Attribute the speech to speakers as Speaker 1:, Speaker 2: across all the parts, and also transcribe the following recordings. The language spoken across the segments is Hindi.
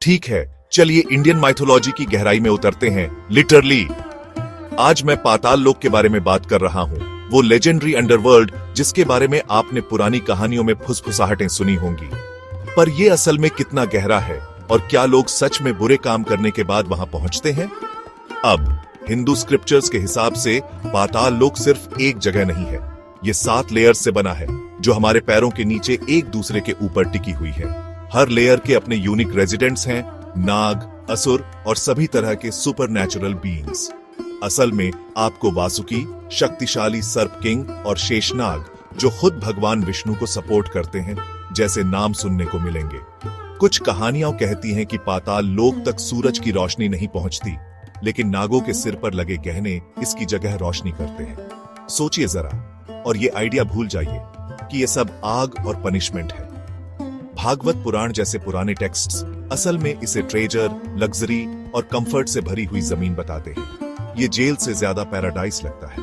Speaker 1: ठीक है, चलिए इंडियन माइथोलॉजी की गहराई में उतरते हैं, लिटरली। आज मैं पाताल लोक के बारे में बात कर रहा हूँ, वो लेजेंडरी अंडरवर्ल्ड जिसके बारे में आपने पुरानी कहानियों में फुसफुसाहटें सुनी होंगी। पर ये असल में कितना गहरा है और क्या लोग सच में बुरे काम करने के बाद वहां पहुंचते हैं? अब हिंदू स्क्रिप्चर्स के हिसाब से पाताल लोक सिर्फ एक जगह नहीं है, ये 7 लेयर्स से बना है जो हमारे पैरों के नीचे एक दूसरे के ऊपर टिकी हुई है। हर लेयर के अपने यूनिक रेजिडेंट्स हैं, नाग, असुर और सभी तरह के सुपरनैचुरल बीइंग्स। असल में आपको वासुकी, शक्तिशाली सर्प किंग और शेषनाग जो खुद भगवान विष्णु को सपोर्ट करते हैं जैसे नाम सुनने को मिलेंगे। कुछ कहानियां कहती हैं कि पाताल लोक तक सूरज की रोशनी नहीं पहुंचती, लेकिन नागों के सिर पर लगे गहने इसकी जगह रोशनी करते हैं। सोचिए जरा, और ये आइडिया भूल जाइए कि ये सब आग और पनिशमेंट है। भागवत पुराण जैसे पुराने टेक्स्ट्स असल में इसे ट्रेजर, लग्जरी और कंफर्ट से भरी हुई जमीन बताते हैं। ये जेल से ज्यादा पैराडाइस लगता है,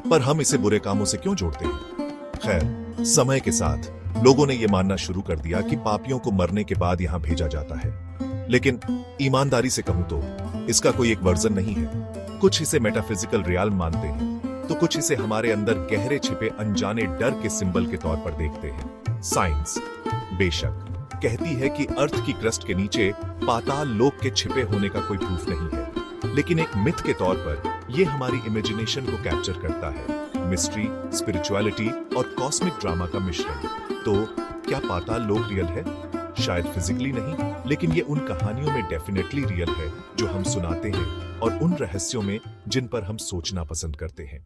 Speaker 1: पर हम इसे बुरे कामों से क्यों जोड़ते हैं? खैर, समय के साथ लोगों ने यह मानना शुरू कर दिया कि पापियों को मरने के बाद यहां भेजा जाता है। लेकिन ईमानदारी से कहूं तो इसका कोई एक वर्जन नहीं है। कुछ इसे मेटाफिजिकल रियल्म मानते हैं, तो कुछ इसे हमारे अंदर गहरे छिपे अनजाने डर के सिंबल के तौर पर देखते हैं। साइंस बेशक कहती है कि अर्थ की क्रस्ट के नीचे पाताल लोक के छिपे होने का कोई प्रूफ नहीं है, लेकिन एक मिथ के तौर पर यह हमारी इमेजिनेशन को कैप्चर करता है। मिस्ट्री, स्पिरिचुअलिटी और कॉस्मिक ड्रामा का मिश्रण। तो क्या पाताल लोक रियल है? शायद फिजिकली नहीं, लेकिन ये उन कहानियों में डेफिनेटली रियल है जो हम सुनाते हैं और उन रहस्यों में जिन पर हम सोचना पसंद करते हैं।